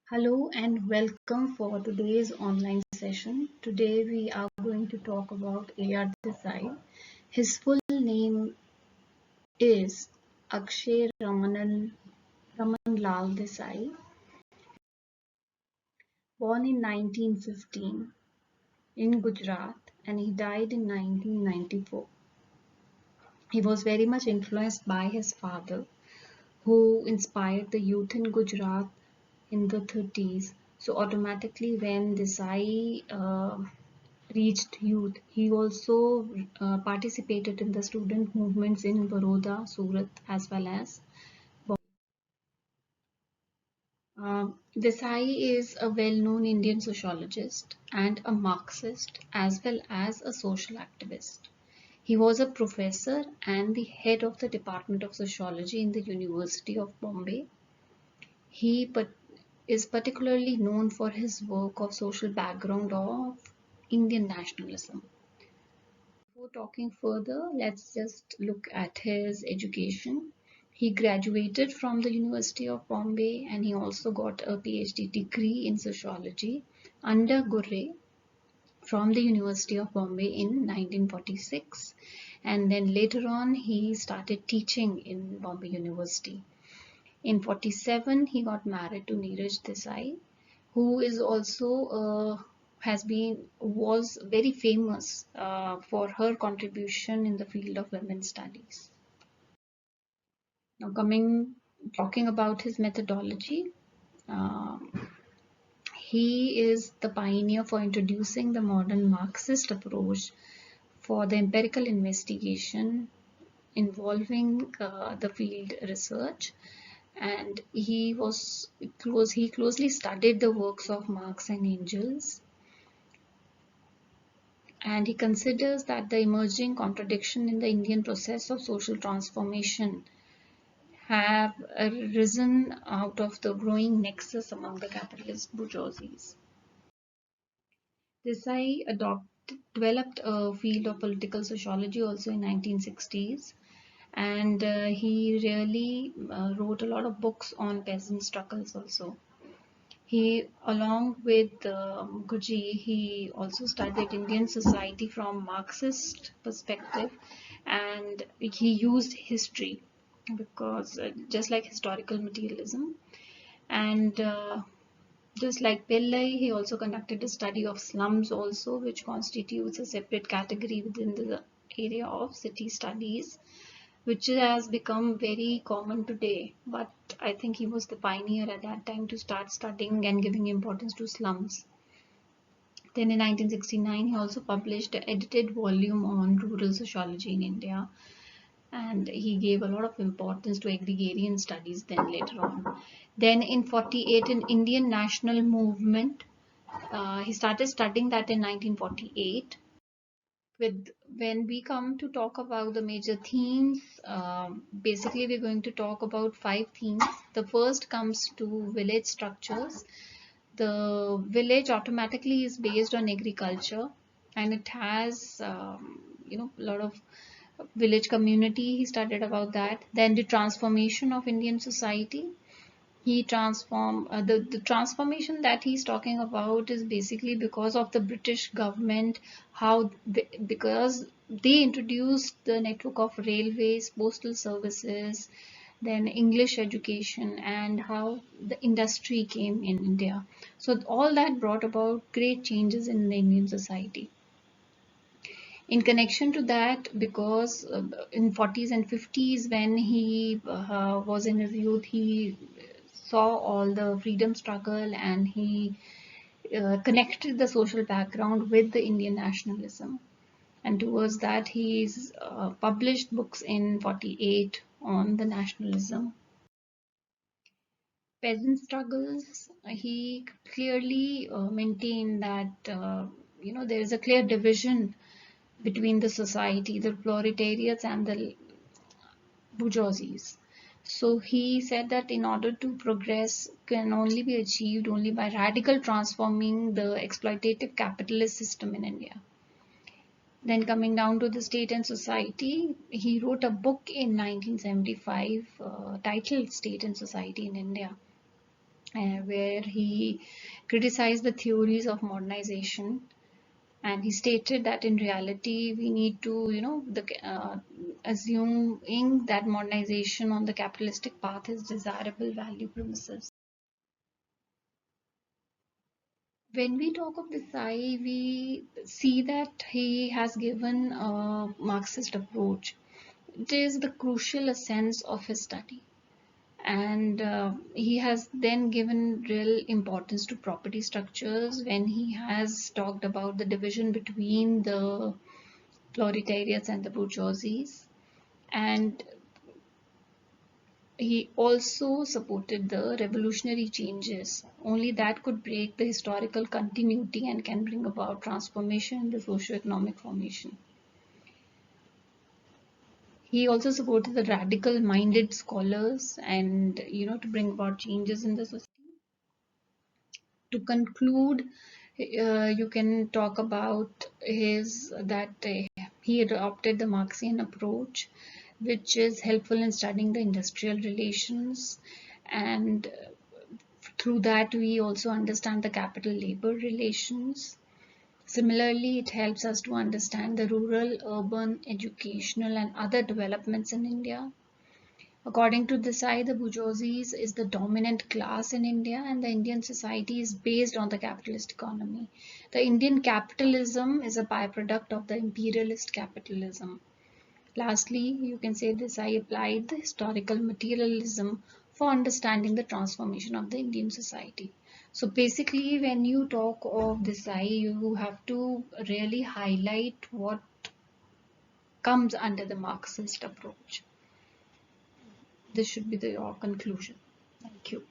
Hello and welcome for today's online session. Today we are going to talk about A.R. Desai. His full name is Akshay Ramanlal Desai, born in 1915 in Gujarat, and he died in 1994. He was very much influenced by his father, who inspired the youth in Gujarat in the 30s. So automatically when Desai reached youth, he also participated in the student movements in Baroda, Surat as well as Desai is a well-known Indian sociologist and a Marxist as well as a social activist. He was a professor and the head of the Department of Sociology in the University of Bombay. He is particularly known for his work of social background of Indian nationalism. Before talking further, let's just look at his education. He graduated from the University of Bombay and he also got a PhD degree in sociology under Gurre from the University of Bombay in 1946, and then later on he started teaching in Bombay University. In 47 he got married to Neeraj Desai, who is also was very famous for her contribution in the field of women's studies. Now talking about his methodology, um, he is the pioneer for introducing the modern Marxist approach for the empirical investigation involving the field research, and he closely studied the works of Marx and Engels, and he considers that the emerging contradiction in the Indian process of social transformation have arisen out of the growing nexus among the capitalist bourgeoisies. Desai developed a field of political sociology also in 1960s, and he really wrote a lot of books on peasant struggles also. He, along with Guji, he also studied Indian society from Marxist perspective, and he used history because just like historical materialism, and just like Pillai, he also conducted a study of slums also, which constitutes a separate category within the area of city studies, which has become very common today. But I think he was the pioneer at that time to start studying and giving importance to slums. Then in 1969, he also published an edited volume on rural sociology in India, and he gave a lot of importance to agrarian studies then later on. Then in 48, in Indian national movement, he started studying that in 1948. When we come to talk about the major themes, basically we're going to talk about five themes. The first comes to village structures. The village automatically is based on agriculture, and it has a lot of village community. He studied about that. Then the transformation of Indian society. He transformed the transformation that he's talking about is basically because of the British government, how because they introduced the network of railways, postal services, then English education, and how the industry came in India. So all that brought about great changes in the Indian society. In connection to that, because in 40s and 50s when he was in his youth, he saw all the freedom struggle, and he connected the social background with the Indian nationalism, and towards that he's published books in 48 on the nationalism. Peasant struggles, he clearly maintained that there is a clear division between the society, the proletariats and the bourgeoisies. So he said that in order to progress can only be achieved only by radical transforming the exploitative capitalist system in India. Then coming down to the state and society, he wrote a book in 1975 titled State and Society in India. where he criticized the theories of modernization, and he stated that in reality we need to, assuming that modernization on the capitalistic path is desirable value premises. When we talk of Desai, we see that he has given a Marxist approach. It is the crucial essence of his study. And he has then given real importance to property structures when he has talked about the division between the proletariats and the bourgeoisies. And he also supported the revolutionary changes. Only that could break the historical continuity and can bring about transformation in the socio-economic formation. He also supported the radical-minded scholars and, to bring about changes in the society. To conclude, you can talk about his that he adopted the Marxian approach, which is helpful in studying the industrial relations, and through that we also understand the capital labor relations. Similarly, it helps us to understand the rural, urban, educational, and other developments in India. According to Desai, the bourgeoisie is the dominant class in India, and the Indian society is based on the capitalist economy. The Indian capitalism is a byproduct of the imperialist capitalism. Lastly, you can say Desai applied the historical materialism for understanding the transformation of the Indian society. So basically, when you talk of Desai, you have to really highlight what comes under the Marxist approach. This should be your conclusion. Thank you.